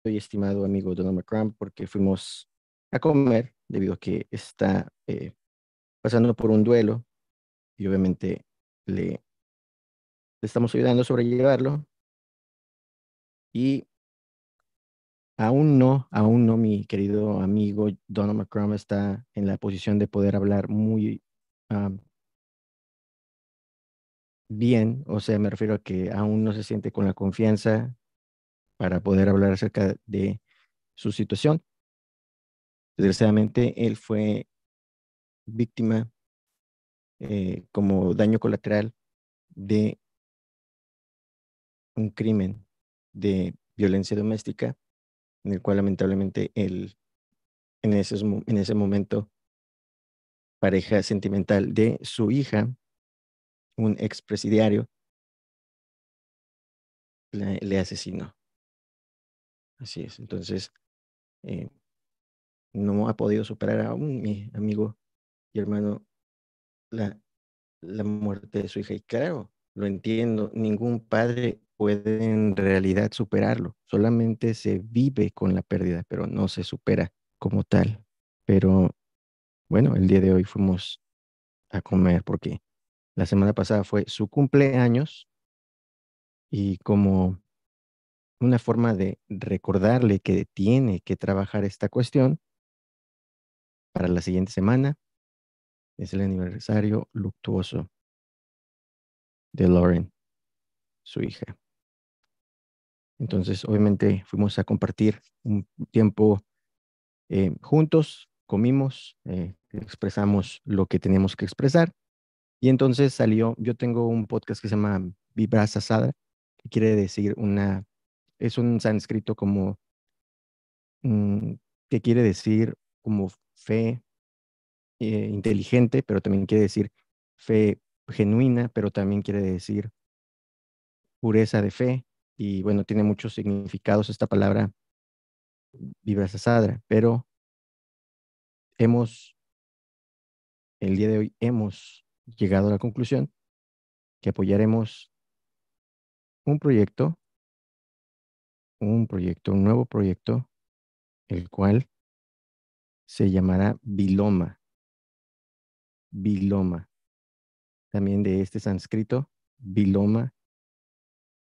estimado amigo Donald McCrum, porque fuimos a comer debido a que está pasando por un duelo y obviamente le estamos ayudando a sobrellevarlo y aún no, mi querido amigo Donald McCrum está en la posición de poder hablar muy ah, bien, o sea, me refiero a que aún no se siente con la confianza para poder hablar acerca de su situación. Desgraciadamente, él fue víctima como daño colateral de un crimen de violencia doméstica, en el cual lamentablemente él, en ese momento, pareja sentimental de su hija, un expresidiario, le asesinó. Así es. Entonces, eh, no ha podido superar aún mi amigo y hermano la, la muerte de su hija. Y claro, lo entiendo, ningún padre puede en realidad superarlo. Solamente se vive con la pérdida, pero no se supera como tal. Pero bueno, el día de hoy fuimos a comer porque la semana pasada fue su cumpleaños y como una forma de recordarle que tiene que trabajar esta cuestión para la siguiente semana es el aniversario luctuoso de Lauren, su hija. Entonces, obviamente, fuimos a compartir un tiempo juntos, comimos, expresamos lo que teníamos que expresar. Y entonces salió, yo tengo un podcast que se llama Vibrasasada, que quiere decir es un sánscrito como, mm, que quiere decir como fe inteligente, pero también quiere decir fe genuina, pero también quiere decir pureza de fe. Y bueno, tiene muchos significados esta palabra Vibrasasada, pero hemos, el día de hoy hemos llegado a la conclusión que apoyaremos un proyecto, un nuevo proyecto, el cual se llamará Viloma. Viloma, también de este sánscrito, Viloma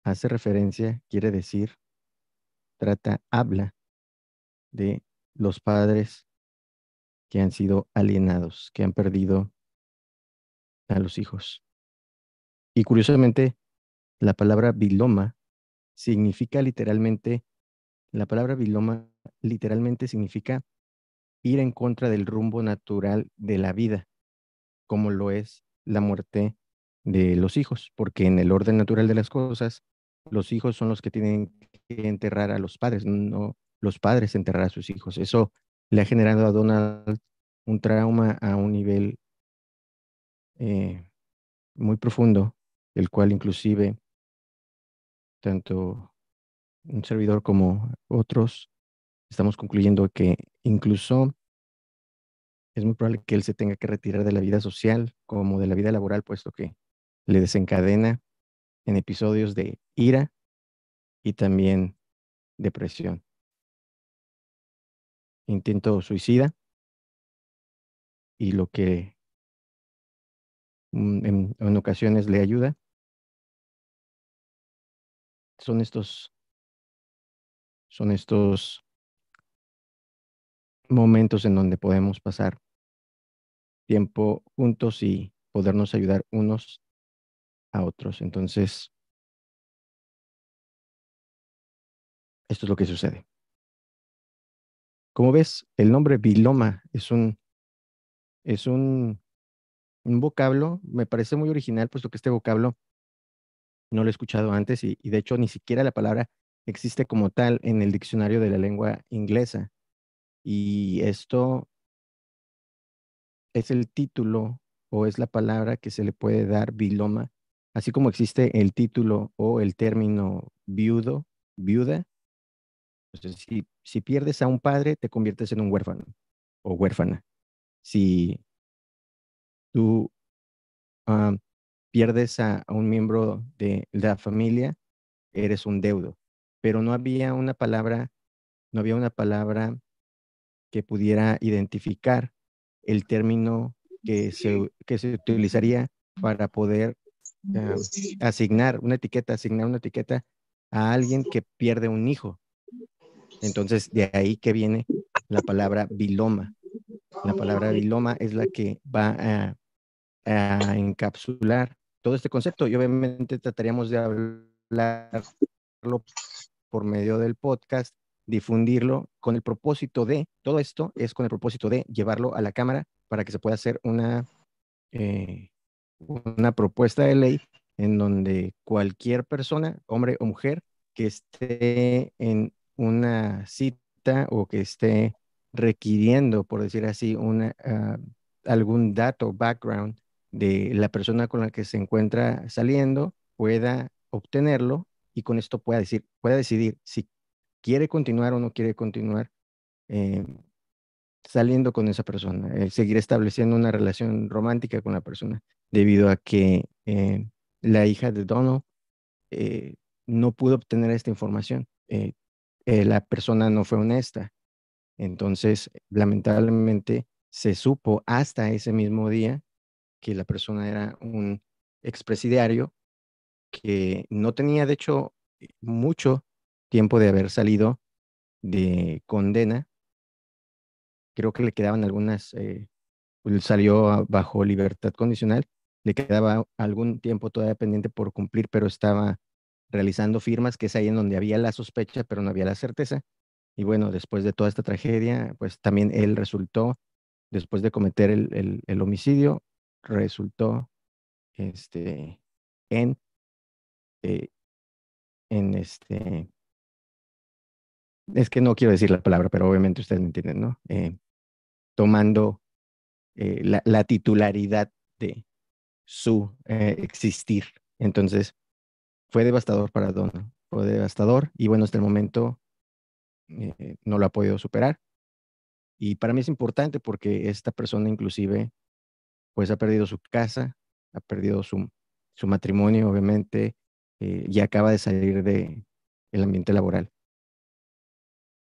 hace referencia, quiere decir, habla de los padres que han sido alienados, que han perdido a los hijos. Y curiosamente, la palabra Viloma significa literalmente, la palabra Viloma literalmente significa ir en contra del rumbo natural de la vida, como lo es la muerte de los hijos, porque en el orden natural de las cosas, los hijos son los que tienen que enterrar a los padres, no los padres enterrar a sus hijos. Eso le ha generado a Donald un trauma a un nivel eh, muy profundo, el cual inclusive tanto un servidor como otros estamos concluyendo que incluso es muy probable que él se tenga que retirar de la vida social como de la vida laboral, puesto que le desencadena en episodios de ira y también depresión. Intento suicida y lo que en ocasiones le ayuda son son estos momentos en donde podemos pasar tiempo juntos y podernos ayudar unos a otros. Entonces, esto es lo que sucede. Como ves, el nombre biloma es un vocablo, me parece muy original, puesto que este vocablo no lo he escuchado antes y de hecho ni siquiera la palabra existe como tal en el diccionario de la lengua inglesa. Y esto es el título o es la palabra que se le puede dar biloma, así como existe el título o el término viuda. Entonces, si pierdes a un padre, te conviertes en un huérfano o huérfana. Si tú ah, pierdes a un miembro de la familia, eres un deudo. Pero no había una palabra no había una palabra que pudiera identificar el término que se utilizaría para poder eh, asignar una etiqueta a alguien que pierde un hijo. Entonces, de ahí que viene la palabra viloma. La palabra viloma es la que va a encapsular todo este concepto y obviamente trataríamos de hablarlo por medio del podcast, difundirlo con el propósito de, todo esto es con el propósito de llevarlo a la Cámara para que se pueda hacer eh, una propuesta de ley en donde cualquier persona, hombre o mujer, que esté en una cita o que esté requiriendo, por decir así, algún dato, background de la persona con la que se encuentra saliendo, pueda obtenerlo y con esto pueda decidir si quiere continuar o no quiere continuar eh, saliendo con esa persona, seguir estableciendo una relación romántica con la persona, debido a que la hija de Donald eh, no pudo obtener esta información. La persona no fue honesta. Entonces, lamentablemente, se supo hasta ese mismo día que la persona era un expresidiario que no tenía, de hecho, mucho tiempo de haber salido de condena. Creo que le quedaban él salió bajo libertad condicional, le quedaba algún tiempo todavía pendiente por cumplir, pero estaba realizando firmas, que es ahí en donde había la sospecha, pero no había la certeza. Y bueno, después de toda esta tragedia, pues también él resultó, después de cometer el homicidio, resultó este, en, eh, en es que no quiero decir la palabra, pero obviamente ustedes me entienden, ¿no? Tomando la titularidad de su existir. Entonces, fue devastador para Donald, fue devastador y bueno, hasta el momento no lo ha podido superar. Y para mí es importante porque esta persona inclusive pues ha perdido su casa, ha perdido su matrimonio, obviamente, y acaba de salir de el ambiente laboral.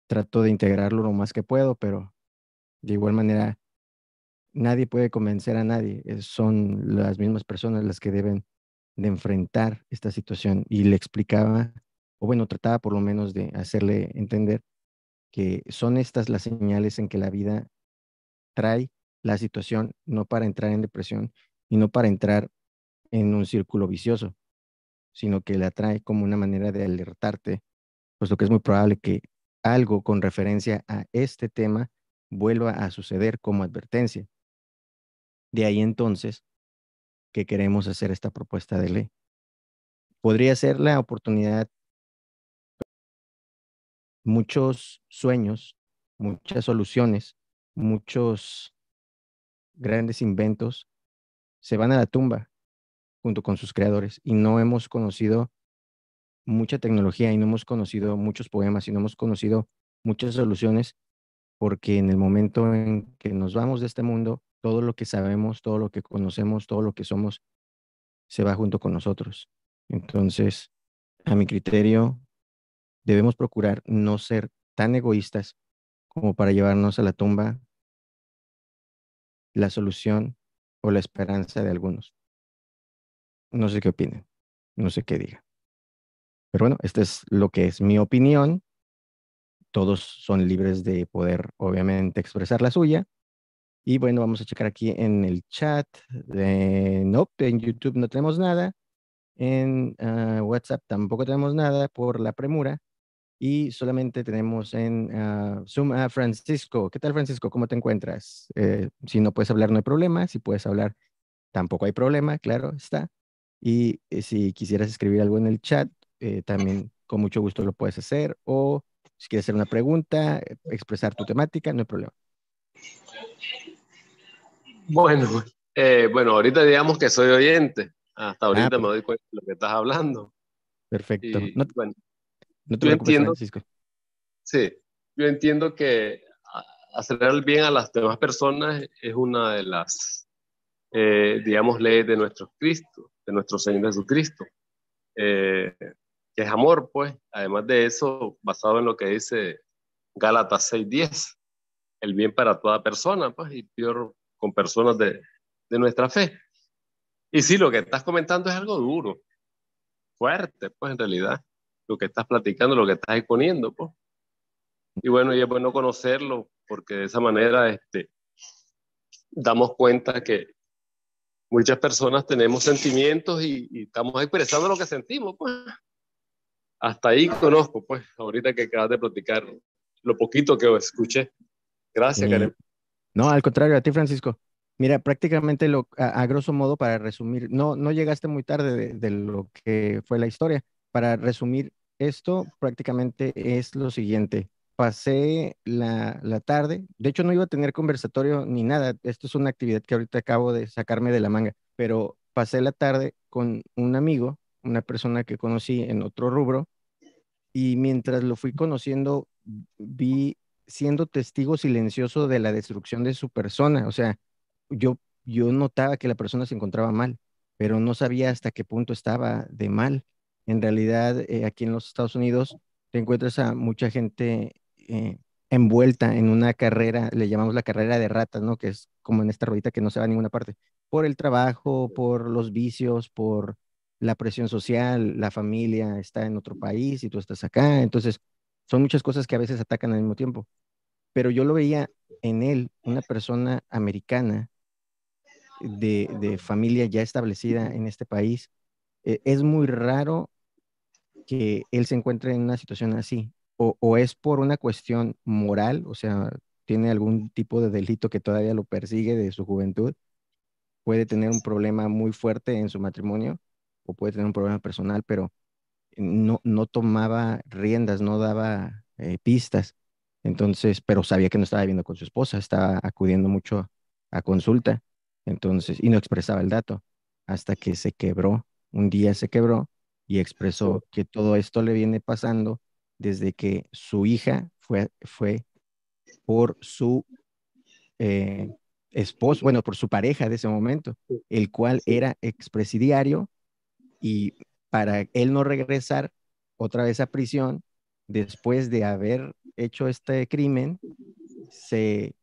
Trato de integrarlo lo más que puedo, pero de igual manera nadie puede convencer a nadie. Son las mismas personas las que deben de enfrentar esta situación. Y le explicaba, o bueno, trataba por lo menos de hacerle entender que son estas las señales en que la vida trae la situación no para entrar en depresión y no para entrar en un círculo vicioso, sino que la trae como una manera de alertarte, puesto que es muy probable que algo con referencia a este tema vuelva a suceder como advertencia. De ahí entonces que queremos hacer esta propuesta de ley. Podría ser la oportunidad, muchos sueños, muchas soluciones, muchos grandes inventos se van a la tumba junto con sus creadores y no hemos conocido mucha tecnología y no hemos conocido muchos poemas y no hemos conocido muchas soluciones porque en el momento en que nos vamos de este mundo, todo lo que sabemos, todo lo que conocemos, todo lo que somos, se va junto con nosotros. Entonces, a mi criterio, debemos procurar no ser tan egoístas como para llevarnos a la tumba la solución o la esperanza de algunos. No sé qué opinen, no sé qué digan. Pero bueno, este es lo que es mi opinión. Todos son libres de poder, obviamente, expresar la suya. Y bueno, vamos a checar aquí en el chat. Nope, en YouTube no tenemos nada. En WhatsApp tampoco tenemos nada por la premura. Y solamente tenemos en Zoom a Francisco. ¿Qué tal, Francisco? ¿Cómo te encuentras? Si no puedes hablar, no hay problema. Si puedes hablar, tampoco hay problema, claro está. Y si quisieras escribir algo en el chat, también con mucho gusto lo puedes hacer. O si quieres hacer una pregunta, expresar tu temática, no hay problema. Bueno, bueno, ahorita digamos que soy oyente. Hasta Ah, ahorita me doy cuenta de lo que estás hablando. perfecto. Y No, bueno, no te yo preocupes, entiendo, Francisco. sí, yo entiendo que hacer el bien a las demás personas es una de las, digamos, leyes de nuestro Cristo, de nuestro Señor Jesucristo, que es amor, pues. Además de eso, basado en lo que dice Gálatas 6:10, el bien para toda persona, pues, y peor con personas de nuestra fe. Y sí, lo que estás comentando es algo duro, fuerte, pues, en realidad, lo que estás platicando, lo que estás exponiendo, pues. Y bueno, y es bueno conocerlo, porque de esa manera damos cuenta que muchas personas tenemos sentimientos y estamos expresando lo que sentimos, pues. Hasta ahí conozco, pues, ahorita que acabas de platicar lo poquito que escuché. Gracias, Y Karen. no, al contrario, a ti, Francisco. Mira, prácticamente a grosso modo, para resumir, no llegaste muy tarde de lo que fue la historia. Para resumir esto, prácticamente es lo siguiente. Pasé la tarde, de hecho no iba a tener conversatorio ni nada, esto es una actividad que ahorita acabo de sacarme de la manga, pero pasé la tarde con un amigo, una persona que conocí en otro rubro, y mientras lo fui conociendo, vi siendo testigo silencioso de la destrucción de su persona. O sea, yo notaba que la persona se encontraba mal, pero no sabía hasta qué punto estaba de mal. En realidad, aquí en los Estados Unidos te encuentras a mucha gente envuelta en una carrera, le llamamos la carrera de ratas, ¿no? Que es como en esta ruedita que no se va a ninguna parte, por el trabajo, por los vicios, por la presión social, la familia está en otro país y tú estás acá. Entonces, son muchas cosas que a veces atacan al mismo tiempo. Pero yo lo veía en él, una persona americana de familia ya establecida en este país. Es muy raro que él se encuentre en una situación así. O es por una cuestión moral, o sea, tiene algún tipo de delito que todavía lo persigue de su juventud, puede tener un problema muy fuerte en su matrimonio o puede tener un problema personal, pero no tomaba riendas, no daba pistas. Entonces, pero sabía que no estaba viviendo con su esposa, estaba acudiendo mucho a consulta. Entonces, y no expresaba el dato hasta que se quebró. Un día se quebró y Sí, expresó que todo esto le viene pasando desde que su hija fue por su eh, esposo, bueno, por su pareja de ese momento, el cual sí, era expresidiario y para él no regresar otra vez a prisión después de haber hecho este crimen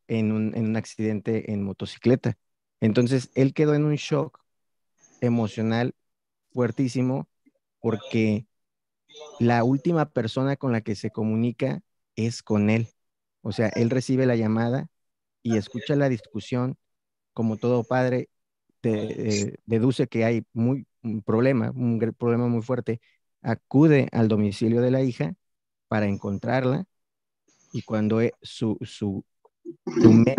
en un accidente en motocicleta. Entonces, él quedó en un shock emocional fuertísimo porque la última persona con la que se comunica es con él. O sea, él recibe la llamada y escucha la discusión. Como todo padre, deduce que hay un problema, problema muy fuerte, acude al domicilio de la hija para encontrarla y cuando su mente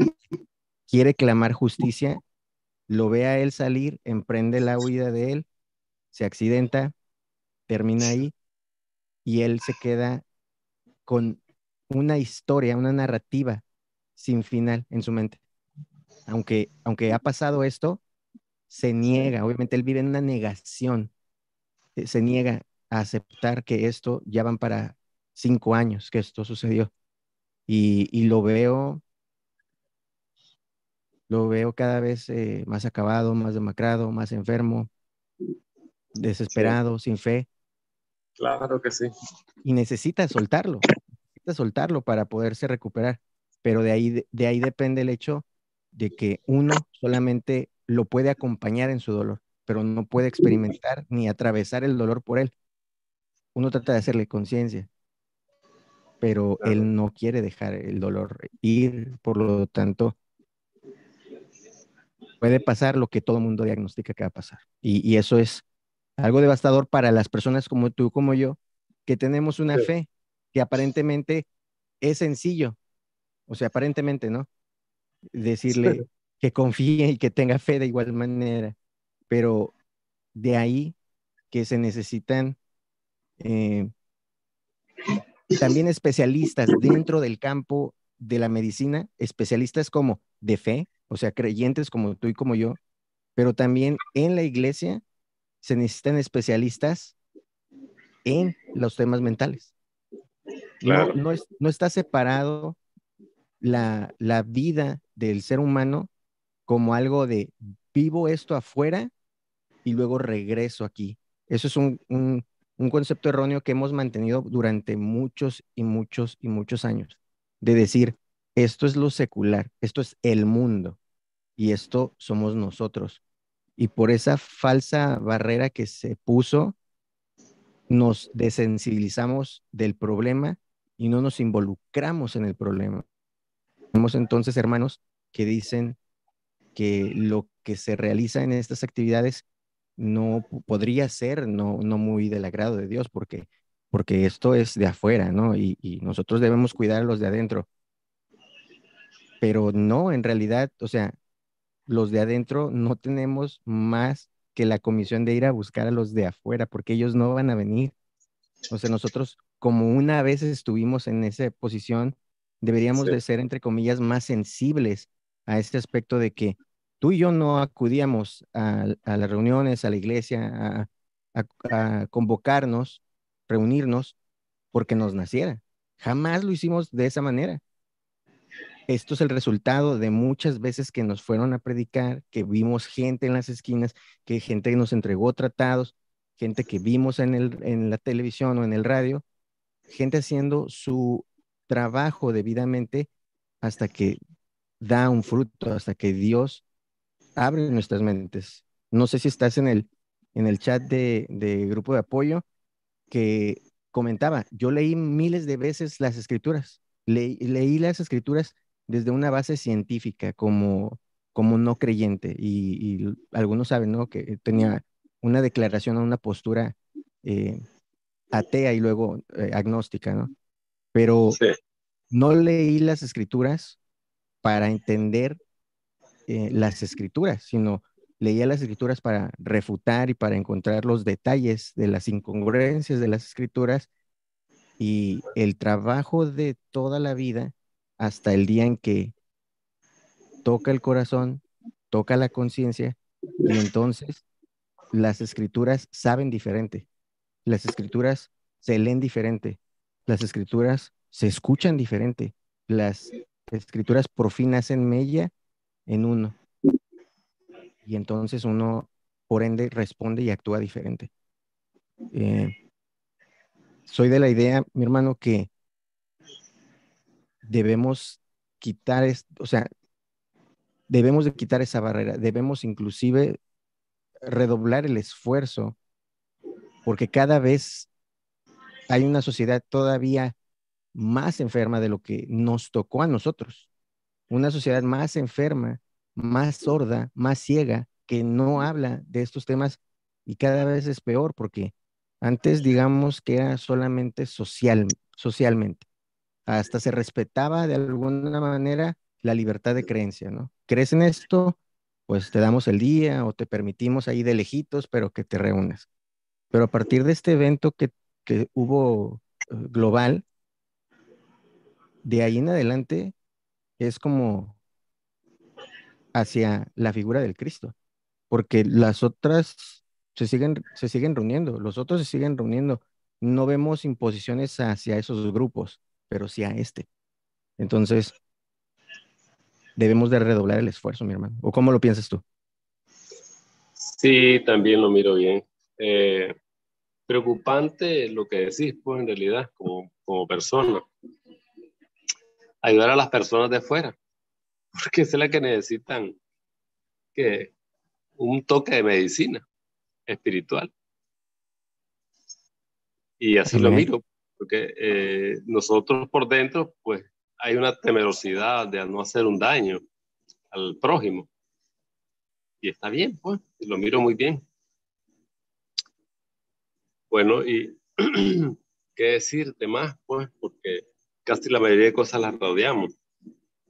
quiere clamar justicia, lo ve a él salir, emprende la huida de él, se accidenta, termina ahí y él se queda con una historia, una narrativa sin final en su mente. Aunque ha pasado esto, se niega, obviamente él vive en una negación, se niega a aceptar que esto ya van para 5 años que esto sucedió. Y lo veo cada vez más acabado, más demacrado, más enfermo, sí, desesperado, sin fe, claro que sí. y necesita soltarlo para poderse recuperar. Pero de ahí depende el hecho de que uno solamente lo puede acompañar en su dolor, pero no puede experimentar ni atravesar el dolor por él. Uno trata de hacerle conciencia, pero Claro. él no quiere dejar el dolor ir, por lo tanto, puede pasar lo que todo mundo diagnostica que va a pasar. Y eso es algo devastador para las personas como tú, como yo, que tenemos una Sí, fe que aparentemente es sencillo, o sea, aparentemente, ¿no? Decirle que confíe y que tenga fe de igual manera, pero de ahí que se necesitan eh, también especialistas dentro del campo de la medicina, especialistas como de fe, o sea, creyentes como tú y como yo, pero también en la iglesia se necesitan especialistas en los temas mentales. No, claro. no está separado la vida del ser humano como algo de vivo esto afuera y luego regreso aquí. Eso es un concepto erróneo que hemos mantenido durante muchos y muchos y muchos años. de decir, esto es lo secular, esto es el mundo y esto somos nosotros. Y por esa falsa barrera que se puso, nos desensibilizamos del problema y no nos involucramos en el problema. Tenemos entonces hermanos que dicen que lo que se realiza en estas actividades no podría ser no muy del agrado de Dios, porque esto es de afuera, ¿no? Y nosotros debemos cuidar a los de adentro, pero no, en realidad, o sea, los de adentro no tenemos más que la comisión de ir a buscar a los de afuera, porque ellos no van a venir. O sea, nosotros, como una vez estuvimos en esa posición, deberíamos Sí, de ser, entre comillas, más sensibles a este aspecto de que tú y yo no acudíamos a las reuniones, a la iglesia, a convocarnos, reunirnos, porque nos naciera. Jamás lo hicimos de esa manera. Esto es el resultado de muchas veces que nos fueron a predicar, que vimos gente en las esquinas, que gente nos entregó tratados, gente que vimos en la televisión o en el radio, gente haciendo su trabajo debidamente hasta que da un fruto, hasta que Dios abre nuestras mentes. No sé si estás en el chat de grupo de apoyo que comentaba, yo leí miles de veces las escrituras, leí las escrituras desde una base científica como no creyente y algunos saben, ¿no? Que tenía una declaración o una postura eh, atea y luego agnóstica, ¿no? Pero sí, no leí las escrituras para entender las escrituras, sino leía las escrituras para refutar y para encontrar los detalles de las incongruencias de las escrituras y el trabajo de toda la vida hasta el día en que toca el corazón, toca la conciencia y entonces las escrituras saben diferente, las escrituras se leen diferente, las escrituras se escuchan diferente, las escrituras por fin hacen mella en uno y entonces uno por ende responde y actúa diferente. Eh, Soy de la idea, mi hermano, que debemos quitar, o sea, debemos de quitar esa barrera, debemos inclusive redoblar el esfuerzo, porque cada vez hay una sociedad todavía más enferma de lo que nos tocó a nosotros, una sociedad más enferma, más sorda, más ciega, que no habla de estos temas y cada vez es peor, porque antes digamos que era solamente socialmente. Hasta se respetaba de alguna manera la libertad de creencia, ¿no? ¿Crees en esto? Pues te damos el día o te permitimos ahí de lejitos, pero que te reúnas. Pero a partir de este evento que hubo global, de ahí en adelante es como hacia la figura del Cristo, porque las otras se siguen reuniendo, los otros se siguen reuniendo. No vemos imposiciones hacia esos grupos, pero sí a este. Entonces, debemos de redoblar el esfuerzo, mi hermano. ¿O cómo lo piensas tú? sí, también lo miro bien. Eh, Preocupante lo que decís, pues en realidad, como persona, ayudar a las personas de afuera, porque es la que necesitan que un toque de medicina espiritual. Y así lo Amén. miro, porque nosotros por dentro, pues hay una temerosidad de no hacer un daño al prójimo. Y está bien, pues, y lo miro muy bien. Bueno, y qué decirte más, pues, porque casi la mayoría de cosas las rodeamos,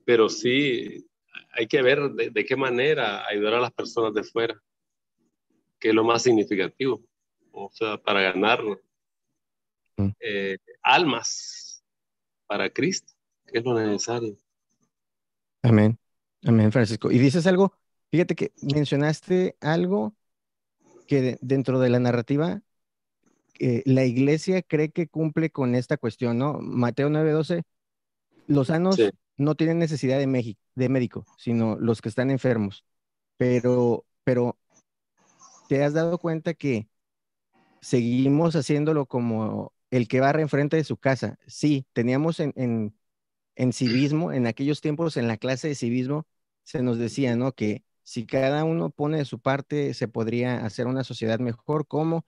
pero sí hay que ver de qué manera ayudar a las personas de fuera, que es lo más significativo, o sea, para ganar Mm. almas para Cristo, que es lo necesario. Amén. Amén, Francisco. Y dices algo, fíjate que mencionaste algo que dentro de la narrativa, la iglesia cree que cumple con esta cuestión, ¿no? Mateo 9:12, los Sí, sanos no tienen necesidad de médico, sino los que están enfermos. Pero ¿te has dado cuenta que seguimos haciéndolo como el que barre enfrente de su casa? Sí, teníamos en civismo, en aquellos tiempos, en la clase de civismo, se nos decía, ¿no? Que si cada uno pone de su parte, se podría hacer una sociedad mejor, como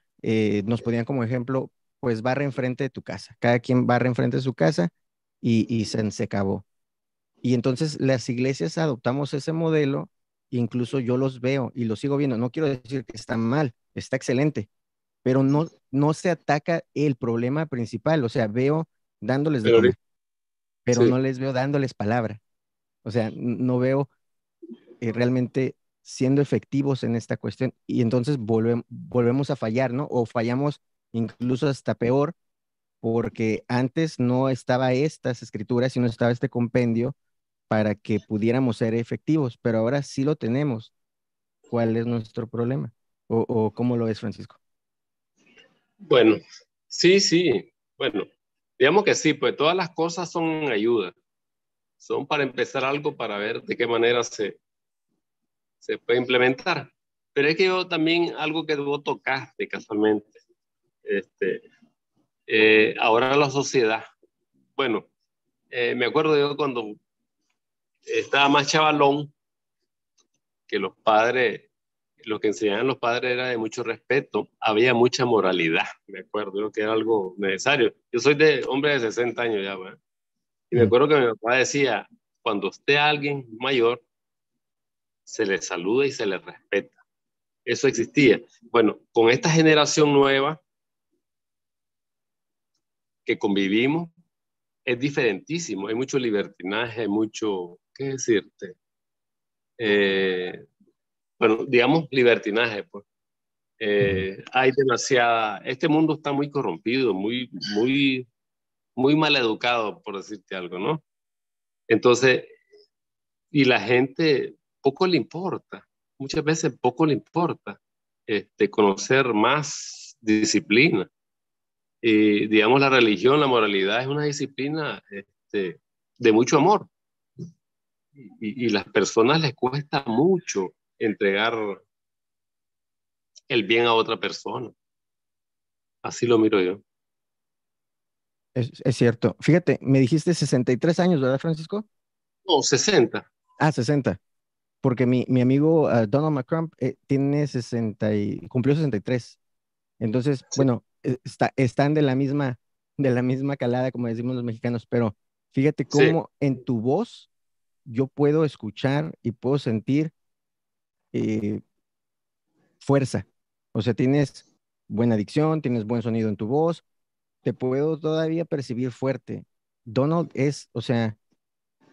nos ponían como ejemplo, pues barre enfrente de tu casa, cada quien barre enfrente de su casa y se acabó. Y entonces las iglesias adoptamos ese modelo, incluso yo los veo y los sigo viendo. No quiero decir que está mal, está excelente, pero no se ataca el problema principal. O sea, veo dándoles de Pero comer, pero sí, no les veo dándoles palabra. O sea, no veo realmente siendo efectivos en esta cuestión. Y entonces volvemos a fallar, ¿no? O fallamos incluso hasta peor, porque antes no estaba estas escrituras y no estaba este compendio para que pudiéramos ser efectivos, pero ahora sí lo tenemos. ¿Cuál es nuestro problema? O cómo lo ves, Francisco? bueno, sí, sí, bueno, digamos que sí, pues todas las cosas son ayuda, son para empezar algo para ver de qué manera se puede implementar. Pero es que yo también, algo que vos tocaste casualmente, este, ahora la sociedad, bueno, me acuerdo yo cuando estaba más chavalón, que los padres, lo que enseñaban los padres era de mucho respeto, había mucha moralidad, me acuerdo yo que era algo necesario. Yo soy de hombre de 60 años ya, ¿verdad? Y me Ujú. acuerdo que mi papá decía, cuando esté alguien mayor, se le saluda y se le respeta. Eso existía. Bueno, con esta generación nueva que convivimos, es diferentísimo. Hay mucho libertinaje, hay mucho, ¿qué decirte? Eh, bueno, digamos libertinaje, pues. Ujú. Hay demasiada, este mundo está muy corrompido, muy mal educado, por decirte algo, ¿no? Entonces, y la gente poco le importa, muchas veces poco le importa conocer más disciplina. Y digamos, la religión, la moralidad es una disciplina de mucho amor. Y las personas les cuesta mucho entregar el bien a otra persona. Así lo miro yo. Es cierto. Fíjate, me dijiste 63 años, ¿verdad, Francisco? No, 60. Ah, 60. Porque mi amigo Donald McCrump tiene 60 y cumplió 63. Entonces, Sí, bueno, están de la misma calada, como decimos los mexicanos, pero fíjate sí, cómo en tu voz yo puedo escuchar y puedo sentir eh, fuerza. O sea, tienes buena dicción, tienes buen sonido en tu voz, te puedo todavía percibir fuerte. Donald es, o sea,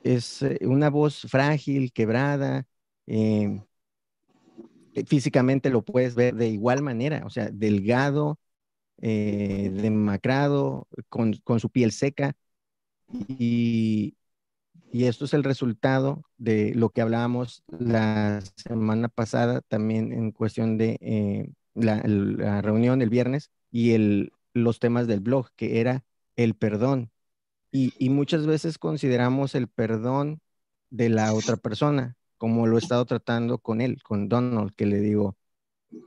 es una voz frágil, quebrada, eh, físicamente lo puedes ver de igual manera, o sea, delgado, demacrado, con su piel seca, y, y esto es el resultado de lo que hablábamos la semana pasada también en cuestión de la reunión el viernes y los temas del blog, que era el perdón. Y muchas veces consideramos el perdón de la otra persona, como lo he estado tratando con él, con Donald, que le digo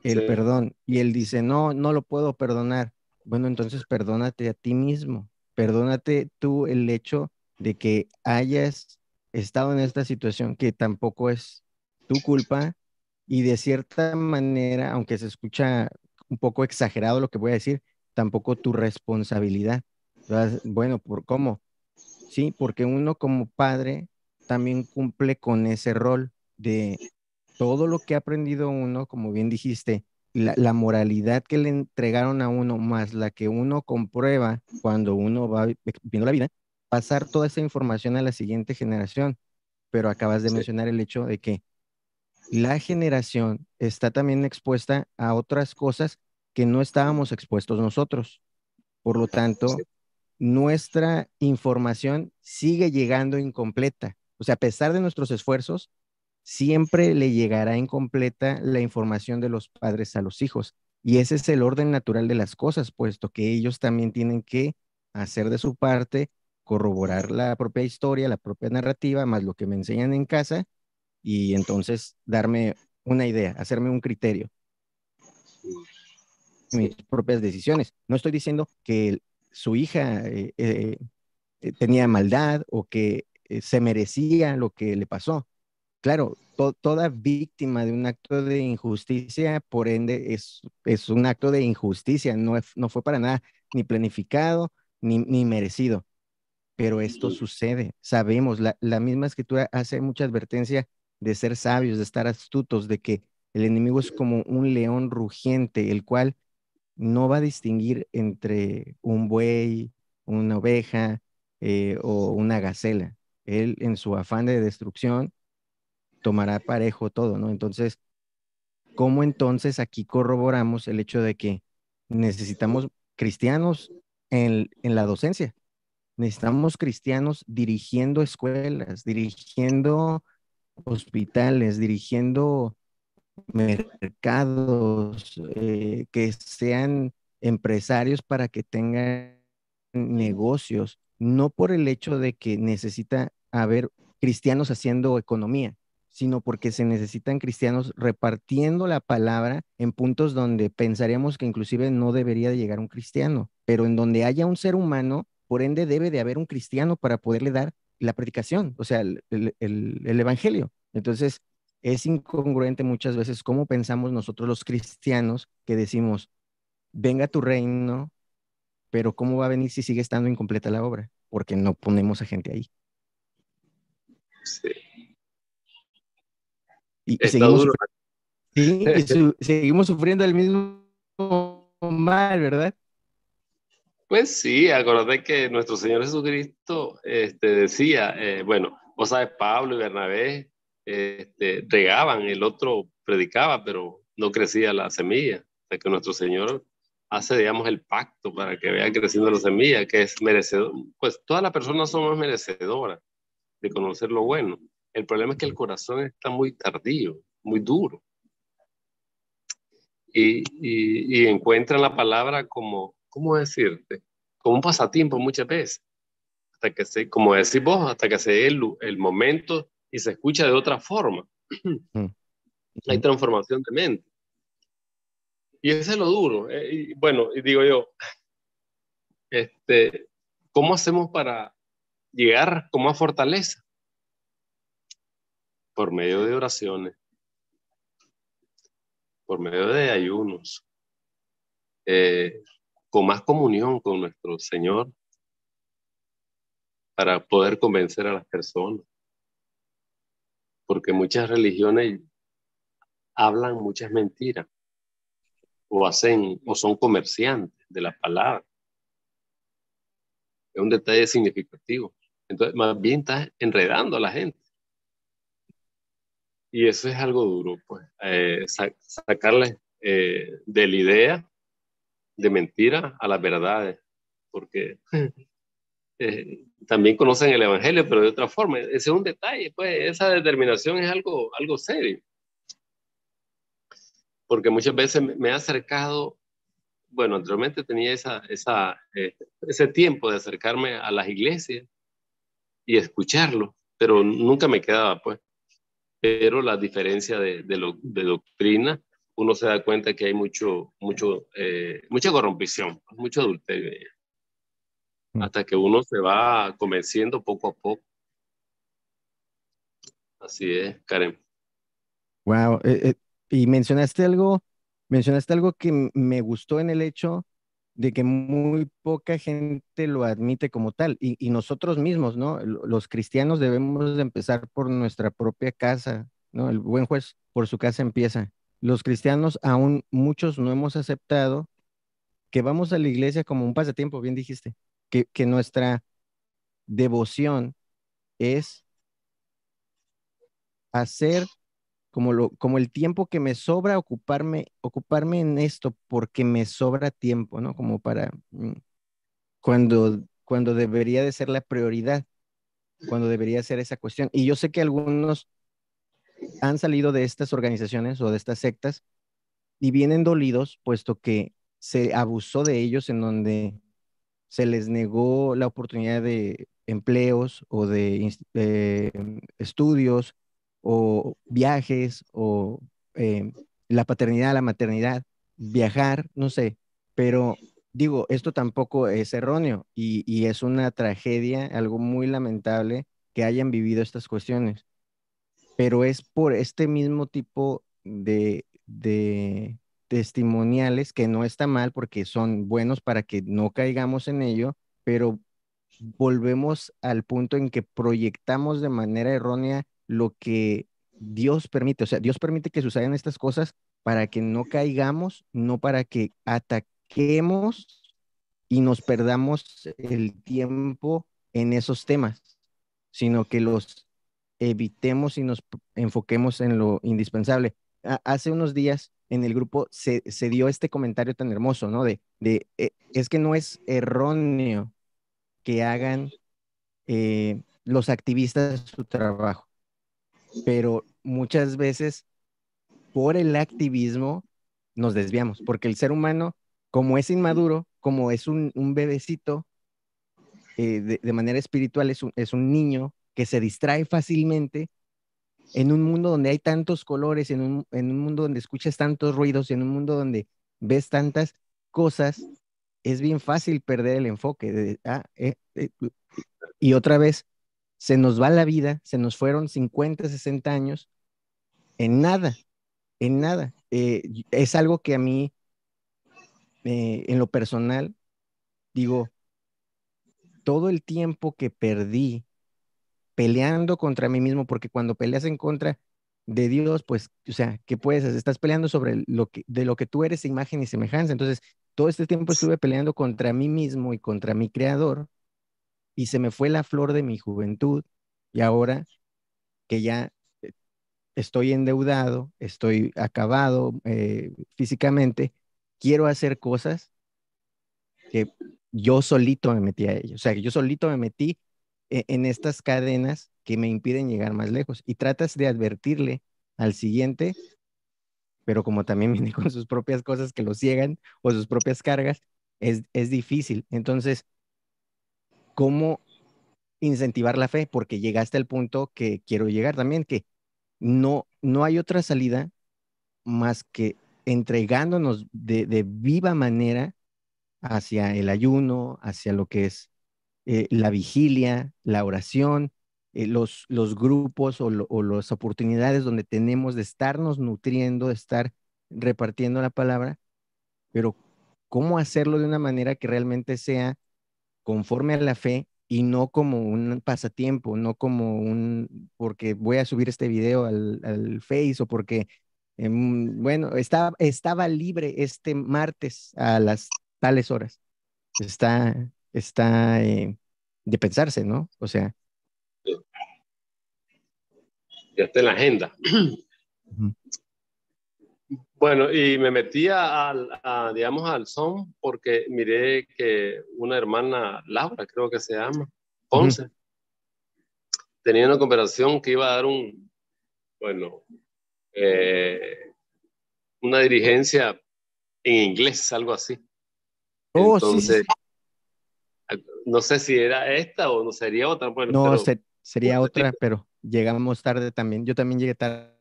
el sí. perdón. Y él dice, no, no lo puedo perdonar. Bueno, entonces perdónate a ti mismo. Perdónate tú el hecho de que hayas estado en esta situación que tampoco es tu culpa y de cierta manera, aunque se escucha un poco exagerado lo que voy a decir, tampoco tu responsabilidad. Bueno, ¿por cómo? Sí, porque uno como padre también cumple con ese rol de todo lo que ha aprendido uno, como bien dijiste, la moralidad que le entregaron a uno, más la que uno comprueba cuando uno va viendo la vida, pasar toda esa información a la siguiente generación. Pero acabas de Sí, mencionar el hecho de que la generación está también expuesta a otras cosas que no estábamos expuestos nosotros. Por lo sí, tanto, nuestra información sigue llegando incompleta. O sea, a pesar de nuestros esfuerzos, siempre le llegará incompleta la información de los padres a los hijos. Y ese es el orden natural de las cosas, puesto que ellos también tienen que hacer de su parte, corroborar la propia historia, la propia narrativa, más lo que me enseñan en casa, y entonces darme una idea, hacerme un criterio, mis sí, propias decisiones. No estoy diciendo que su hija tenía maldad o que se merecía lo que le pasó. Claro, toda víctima de un acto de injusticia, por ende, es un acto de injusticia, no fue para nada ni planificado ni merecido, pero esto sucede, sabemos, la misma escritura hace mucha advertencia de ser sabios, de estar astutos, de que el enemigo es como un león rugiente, el cual no va a distinguir entre un buey, una oveja o una gacela. Él en su afán de destrucción tomará parejo todo, ¿no? Entonces, ¿cómo entonces aquí corroboramos el hecho de que necesitamos cristianos en la docencia? Necesitamos cristianos dirigiendo escuelas, dirigiendo hospitales, dirigiendo mercados, que sean empresarios para que tengan negocios, no por el hecho de que necesita haber cristianos haciendo economía, sino porque se necesitan cristianos repartiendo la palabra en puntos donde pensaríamos que inclusive no debería de llegar un cristiano, pero en donde haya un ser humano, por ende debe de haber un cristiano para poderle dar la predicación, o sea, el evangelio. Entonces, es incongruente muchas veces cómo pensamos nosotros los cristianos que decimos, venga tu reino, pero ¿cómo va a venir si sigue estando incompleta la obra? Porque no ponemos a gente ahí. Sí. Y Está seguimos duro. sufriendo, sí, seguimos sufriendo el mismo mal, ¿verdad? Pues sí, acordate que nuestro Señor Jesucristo decía, bueno, vos sabes, Pablo y Bernabé regaban, el otro predicaba, pero no crecía la semilla. O sea que nuestro Señor hace, digamos, el pacto para que vaya creciendo la semilla, que es merecedor. Pues todas las personas somos merecedoras de conocer lo bueno. El problema es que el corazón está muy tardío, muy duro, y encuentran la palabra como, ¿cómo decirte? Como un pasatiempo muchas veces, hasta que se, como decís vos, hasta que se dé el momento y se escucha de otra forma. Mm, Hay mm. transformación de mente. Y ese es lo duro. Y bueno, y digo yo, este, ¿cómo hacemos para llegar con más fortaleza? Por medio de oraciones, por medio de ayunos, eh, con más comunión con nuestro Señor para poder convencer a las personas. Porque muchas religiones hablan muchas mentiras o hacen o son comerciantes de la palabra. Es un detalle significativo. Entonces, más bien estás enredando a la gente. Y eso es algo duro, pues, sacarle de la idea de mentira a las verdades, porque también conocen el Evangelio, pero de otra forma. Ese es un detalle, pues, esa determinación es algo serio, porque muchas veces me he acercado. Bueno, anteriormente tenía ese tiempo de acercarme a las iglesias y escucharlo, pero nunca me quedaba, pues. Pero la diferencia de doctrina, uno se da cuenta que hay mucha corrompición, mucho adulterio, Mm. hasta que uno se va convenciendo poco a poco. Así es, Karen. Wow. Y mencionaste algo que me gustó en el hecho de que muy poca gente lo admite como tal, y nosotros mismos, ¿no? Los cristianos debemos de empezar por nuestra propia casa, ¿no? El buen juez por su casa empieza. Los cristianos aún muchos no hemos aceptado que vamos a la iglesia como un pasatiempo, bien dijiste, que nuestra devoción es hacer como el tiempo que me sobra ocuparme en esto porque me sobra tiempo, ¿no? Como para cuando debería de ser la prioridad, cuando debería ser esa cuestión. Y yo sé que algunos han salido de estas organizaciones o de estas sectas y vienen dolidos, puesto que se abusó de ellos en donde se les negó la oportunidad de empleos o de estudios o viajes o la paternidad, la maternidad, viajar, no sé, pero digo, esto tampoco es erróneo y es una tragedia, algo muy lamentable que hayan vivido estas cuestiones, pero es por este mismo tipo de testimoniales que no está mal porque son buenos para que no caigamos en ello, pero volvemos al punto en que proyectamos de manera errónea lo que Dios permite. O sea, Dios permite que sucedan estas cosas para que no caigamos, no para que ataquemos y nos perdamos el tiempo en esos temas, sino que los evitemos y nos enfoquemos en lo indispensable. Hace unos días en el grupo se dio este comentario tan hermoso, ¿no? Es que no es erróneo que hagan los activistas su trabajo, pero muchas veces por el activismo nos desviamos, porque el ser humano, como es inmaduro, como es un bebecito, de manera espiritual es un niño que se distrae fácilmente en un mundo donde hay tantos colores, en un mundo donde escuchas tantos ruidos, en un mundo donde ves tantas cosas, es bien fácil perder el enfoque. Y otra vez, se nos va la vida, se nos fueron 50, 60 años en nada, en nada. Es algo que a mí, en lo personal, digo, todo el tiempo que perdí peleando contra mí mismo, porque cuando peleas en contra de Dios, pues, o sea, ¿qué puedes hacer? Estás peleando sobre de lo que tú eres, imagen y semejanza. Entonces, todo este tiempo estuve peleando contra mí mismo y contra mi creador, y se me fue la flor de mi juventud, y ahora que ya estoy endeudado, estoy acabado físicamente, quiero hacer cosas que yo solito me metí a ellos. O sea, que yo solito me metí en estas cadenas que me impiden llegar más lejos. Y tratas de advertirle al siguiente, pero como también viene con sus propias cosas que lo ciegan o sus propias cargas, es difícil. Entonces, ¿cómo incentivar la fe? Porque llegaste al punto que quiero llegar también, que no hay otra salida más que entregándonos de viva manera hacia el ayuno, hacia lo que es la vigilia, la oración, los grupos o las oportunidades donde tenemos de estarnos nutriendo, de estar repartiendo la palabra, pero cómo hacerlo de una manera que realmente sea conforme a la fe y no como un pasatiempo, no como porque voy a subir este video al Face o porque, bueno, estaba libre este martes a las tales horas. Está de pensarse, ¿no? O sea, Ya está en la agenda. ujú, Bueno, y me metí digamos, al Zoom porque miré que una hermana, Laura, creo que se llama, ujú. Ponce, tenía una conversación que iba a dar bueno, eh, una dirigencia en inglés, algo así. Oh, sí, sí, Entonces, sí. no sé si era esta o no sería otra, bueno, No, pero sería este otra, tipo, pero llegamos tarde también. Yo también llegué tarde.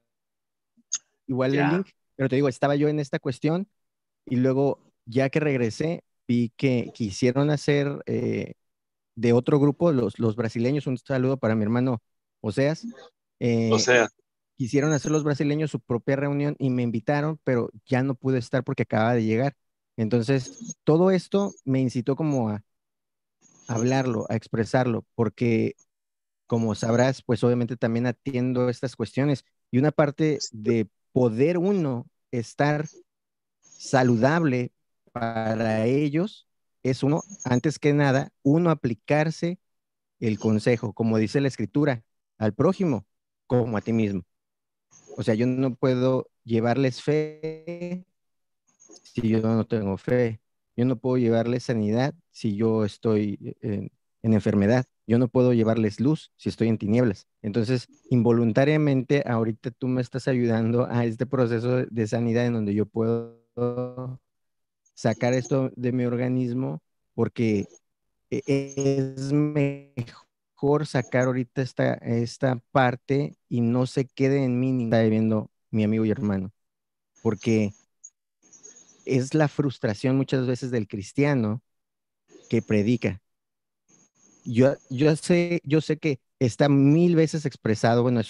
Igual el ya, link, pero te digo, estaba yo en esta cuestión y luego, ya que regresé, vi que quisieron hacer de otro grupo, los brasileños, un saludo para mi hermano Oseas, o eh, sea, quisieron hacer los brasileños su propia reunión y me invitaron, pero ya no pude estar porque acababa de llegar. Entonces, todo esto me incitó como a hablarlo, a expresarlo, porque como sabrás, pues obviamente también atiendo estas cuestiones y una parte de poder uno estar saludable para ellos es uno, antes que nada, uno aplicarse el consejo, como dice la escritura, al prójimo como a ti mismo. O sea, yo no puedo llevarles fe si yo no tengo fe. Yo no puedo llevarles sanidad si yo estoy en enfermedad. Yo no puedo llevarles luz si estoy en tinieblas. Entonces, involuntariamente, ahorita tú me estás ayudando a este proceso de sanidad en donde yo puedo sacar esto de mi organismo porque es mejor sacar ahorita esta parte y no se quede en mí ni está viviendo mi amigo y hermano, porque es la frustración muchas veces del cristiano que predica. Yo sé que está mil veces expresado, bueno,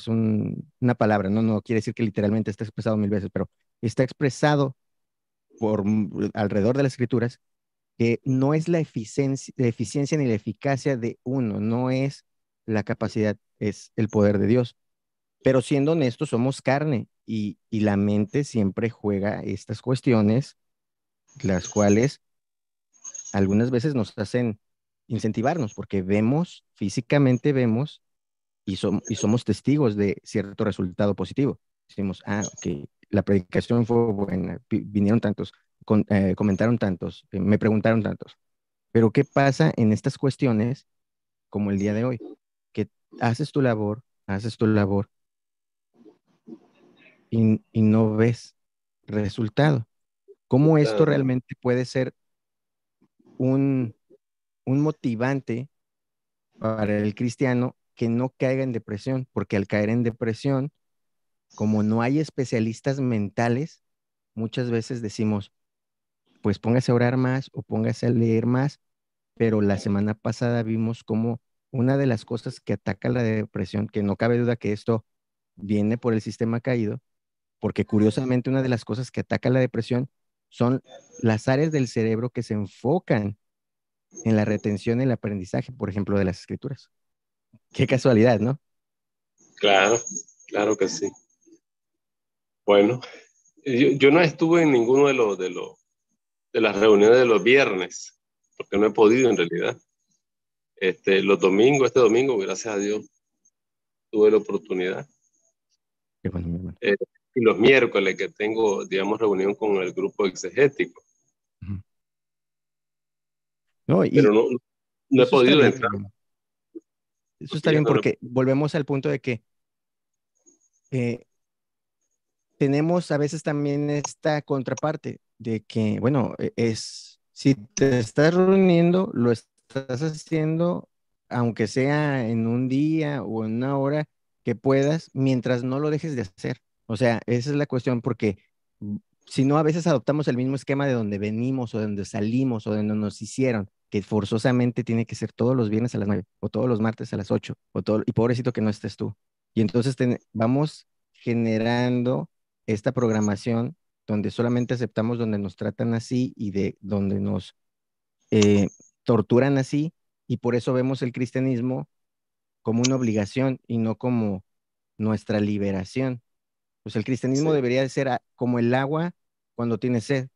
una palabra, ¿no? No quiere decir que literalmente está expresado mil veces, pero está expresado alrededor de las escrituras que no es la eficiencia ni la eficacia de uno, no es la capacidad, es el poder de Dios. Pero siendo honestos, somos carne y la mente siempre juega estas cuestiones, las cuales algunas veces nos hacen incentivarnos, porque vemos, físicamente vemos y somos testigos de cierto resultado positivo. Decimos, ok, la predicación fue buena, vinieron tantos, comentaron tantos, me preguntaron tantos. Pero ¿qué pasa en estas cuestiones como el día de hoy? Que haces tu labor y no ves resultado. ¿Cómo esto Claro, realmente puede ser un, un motivante para el cristiano que no caiga en depresión? Porque al caer en depresión, como no hay especialistas mentales, muchas veces decimos, pues póngase a orar más o póngase a leer más, pero la semana pasada vimos como una de las cosas que ataca la depresión, que no cabe duda que esto viene por el sistema caído, porque curiosamente una de las cosas que ataca la depresión son las áreas del cerebro que se enfocan en la retención y el aprendizaje, por ejemplo, de las escrituras. Qué casualidad, ¿no? claro, claro que sí. Bueno, yo no estuve en ninguno de las reuniones de los viernes, porque no he podido en realidad. Los domingos, este domingo, gracias a Dios, tuve la oportunidad. Qué bueno, mi hermano. Eh, y los miércoles que tengo, digamos, reunión con el grupo exegético, Ujú. No, pero no he eso está podido bien, mi entrar hermano. Eso porque está ya bien no lo... porque volvemos al punto de que eh, tenemos a veces también esta contraparte de que, bueno, si te estás reuniendo, lo estás haciendo, aunque sea en un día o en una hora que puedas, mientras no lo dejes de hacer. O sea, esa es la cuestión, porque mm, si no, a veces adoptamos el mismo esquema de donde venimos o de donde salimos o de donde nos hicieron, que forzosamente tiene que ser todos los viernes a las 9 o todos los martes a las 8 y pobrecito que no estés tú. Y entonces vamos generando esta programación donde solamente aceptamos donde nos tratan así y de donde nos eh, torturan así, y por eso vemos el cristianismo como una obligación y no como nuestra liberación. Pues el cristianismo Sí, debería de ser como el agua cuando tienes sed.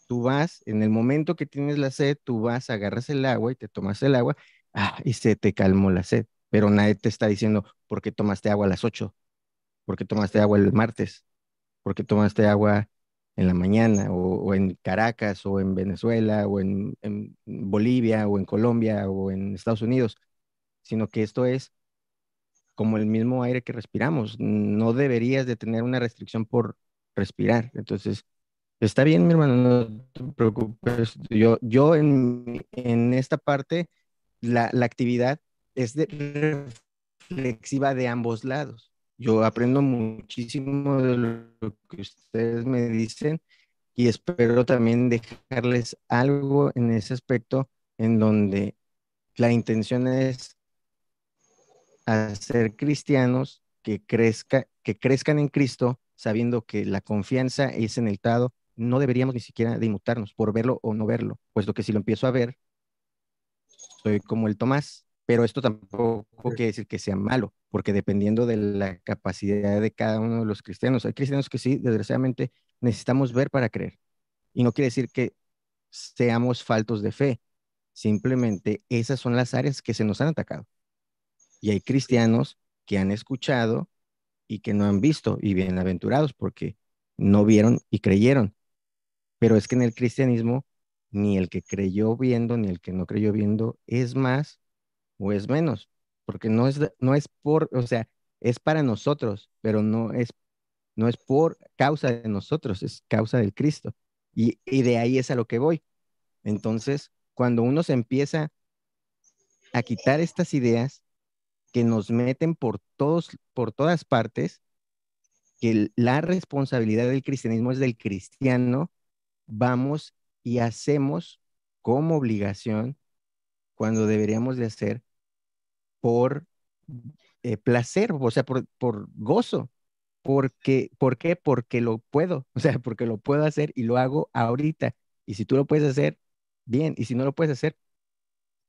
Tú vas, en el momento que tienes la sed, tú vas, agarras el agua y te tomas el agua, y se te calmó la sed. Pero nadie te está diciendo por qué tomaste agua a las 8, por qué tomaste agua el martes, porque tomaste agua en la mañana, o en Caracas, o en Venezuela, o en Bolivia, o en Colombia, o en Estados Unidos, sino que esto es como el mismo aire que respiramos. No deberías de tener una restricción por respirar. Entonces, está bien, mi hermano, no te preocupes. Yo en esta parte, la actividad es reflexiva de ambos lados. Yo aprendo muchísimo de lo que ustedes me dicen y espero también dejarles algo en ese aspecto en donde la intención es hacer cristianos que crezcan en Cristo, sabiendo que la confianza es en el Tado. No deberíamos ni siquiera de inmutarnos por verlo o no verlo, puesto que si lo empiezo a ver, soy como el Tomás. Pero esto tampoco quiere decir que sea malo, porque dependiendo de la capacidad de cada uno de los cristianos, hay cristianos que sí, desgraciadamente, necesitamos ver para creer. Y no quiere decir que seamos faltos de fe, simplemente esas son las áreas que se nos han atacado. Y hay sí, cristianos que han escuchado y que no han visto, y bienaventurados porque no vieron y creyeron. Pero es que en el cristianismo, ni el que creyó viendo, ni el que no creyó viendo es más o es menos, porque no es por, o sea, es para nosotros, pero no es por causa de nosotros, es causa del Cristo. Y de ahí es a lo que voy. Entonces, cuando uno se empieza a quitar estas ideas que nos meten por todas partes, que la responsabilidad del cristianismo es del cristiano, vamos y hacemos como obligación cuando deberíamos de hacer por placer, o sea, por gozo. ¿Por qué? Porque lo puedo, o sea, porque lo puedo hacer y lo hago ahorita. Y si tú lo puedes hacer, bien, y si no lo puedes hacer,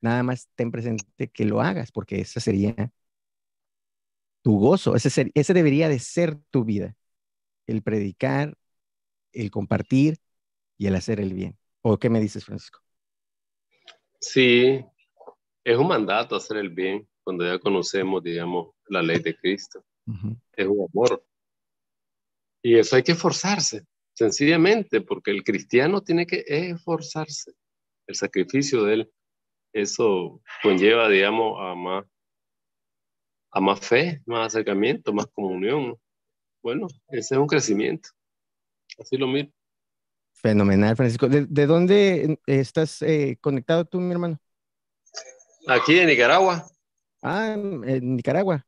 nada más ten presente que lo hagas, porque ese sería tu gozo, ese debería de ser tu vida, el predicar, el compartir y el hacer el bien. ¿O qué me dices, Francisco? Sí, es un mandato hacer el bien cuando ya conocemos, digamos, la ley de Cristo. Ujú, Es un amor. Y eso hay que esforzarse, sencillamente, porque el cristiano tiene que esforzarse. El sacrificio de él, eso conlleva, digamos, a más fe, más acercamiento, más comunión. Bueno, ese es un crecimiento. Así lo miro. fenomenal, Francisco. ¿De dónde estás conectado tú, mi hermano? Aquí en Nicaragua, Ah, en Nicaragua.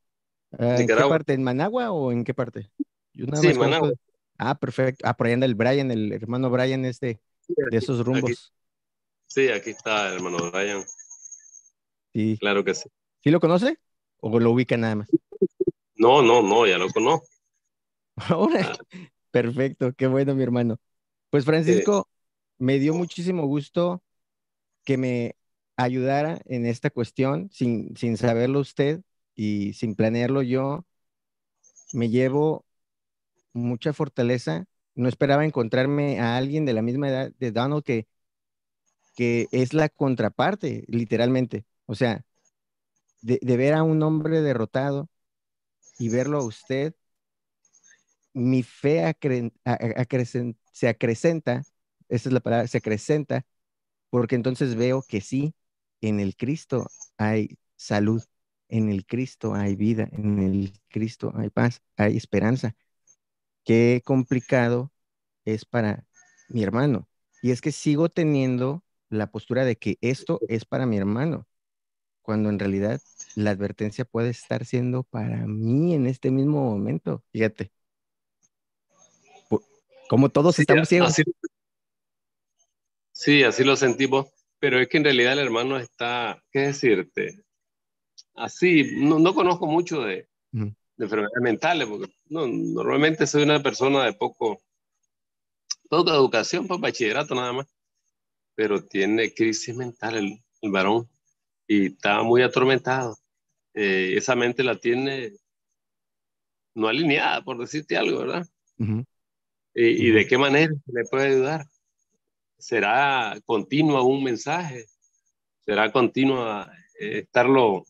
Ah, ¿en qué Nicaragua, parte? ¿En Managua o en qué parte? Yo nada sí, más conozco. Managua. Ah, perfecto. Ah, por ahí anda el Brian, el hermano Brian es Sí, de esos aquí, rumbos. sí, aquí está el hermano Brian. Sí. Claro que sí. ¿Sí lo conoce? ¿O lo ubica nada más? No, no, no, ya lo conozco. Ahora, Ah, perfecto, qué bueno, mi hermano. Pues eh, Francisco, me dio muchísimo gusto que me ayudara en esta cuestión sin saberlo usted y sin planearlo yo. Me llevo mucha fortaleza. No esperaba encontrarme a alguien de la misma edad de Donald que es la contraparte, literalmente. O sea, de ver a un hombre derrotado y verlo a usted, mi fe se acrecenta, esa es la palabra, se acrecenta, porque entonces veo que sí, en el Cristo hay salud, en el Cristo hay vida, en el Cristo hay paz, hay esperanza. Qué complicado es para mi hermano. Y es que sigo teniendo la postura de que esto es para mi hermano, cuando en realidad la advertencia puede estar siendo para mí en este mismo momento. Fíjate, po- como todos sí, estamos ciegos. así, sí, así lo sentimos, pero es que en realidad el hermano está, ¿qué decirte? Así, no, no conozco mucho Ujú, de enfermedades mentales, porque no, normalmente soy una persona de poca educación, pues bachillerato nada más, pero tiene crisis mental el varón y está muy atormentado. Esa mente la tiene no alineada, por decirte algo, ¿verdad? ujú, Y ujú. de qué manera se le puede ayudar? ¿Será continua un mensaje? ¿Será continua estarlo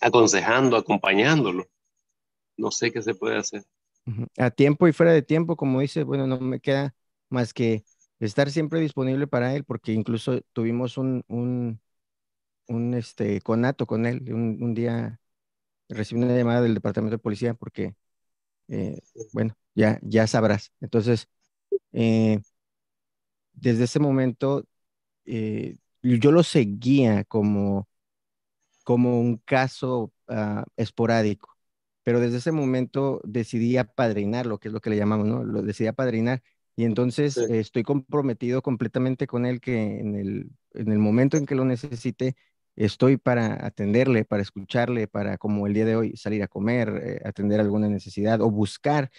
aconsejando, acompañándolo? No sé qué se puede hacer. Ujú. A tiempo y fuera de tiempo, como dice, bueno, no me queda más que estar siempre disponible para él, porque incluso tuvimos un conato con él. Un día recibí una llamada del departamento de policía porque, bueno, ya sabrás. Entonces, eh, desde ese momento, yo lo seguía como un caso esporádico. Pero desde ese momento decidí apadrinarlo, que es lo que le llamamos, ¿no? Lo decidí apadrinar. Y entonces Sí, estoy comprometido completamente con él que en el momento en que lo necesite, estoy para atenderle, para escucharle, para, como el día de hoy, salir a comer, atender alguna necesidad o buscar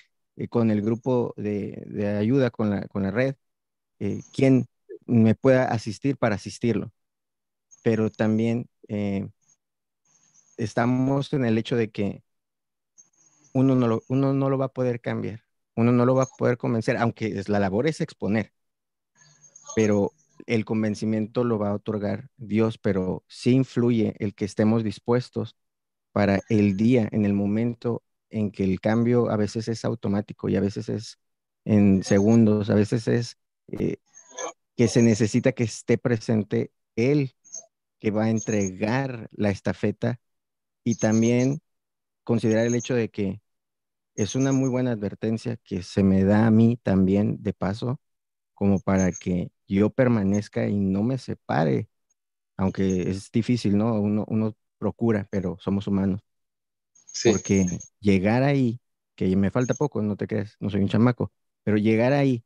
con el grupo de ayuda, con la red, quien me pueda asistir para asistirlo. Pero también estamos en el hecho de que uno no lo va a poder cambiar, uno no lo va a poder convencer, aunque la labor es exponer, pero el convencimiento lo va a otorgar Dios, pero sí influye el que estemos dispuestos para el día, en el momento en que el cambio a veces es automático y a veces es en segundos, a veces es eh, que se necesita que esté presente Él que va a entregar la estafeta y también considerar el hecho de que es una muy buena advertencia que se me da a mí también de paso, como para que yo permanezca y no me separe, aunque es difícil, ¿no? Uno procura, pero somos humanos, sí, porque llegar ahí, que me falta poco, no te creas, no soy un chamaco, pero llegar ahí,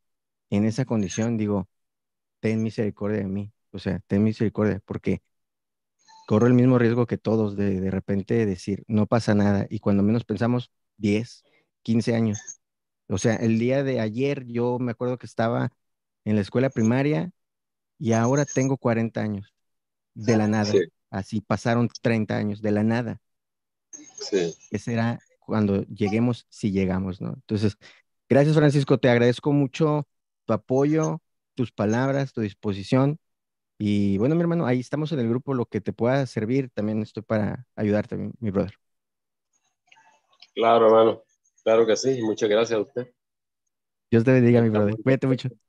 en esa condición, digo, ten misericordia de mí, o sea, ten misericordia, porque corro el mismo riesgo que todos de repente decir, no pasa nada, y cuando menos pensamos, 10 15 años. O sea, el día de ayer yo me acuerdo que estaba en la escuela primaria y ahora tengo 40 años, de la nada, Sí, así pasaron 30 años, de la nada. sí. ¿Qué será cuando lleguemos, si llegamos, ¿no? Entonces, gracias Francisco, te agradezco mucho tu apoyo, tus palabras, tu disposición. Y bueno, mi hermano, ahí estamos en el grupo, lo que te pueda servir, también estoy para ayudarte, mi brother. Claro, hermano. Claro que sí. Muchas gracias a usted. Dios te bendiga, mi Estamos brother. en Cuídate mucho. contacto.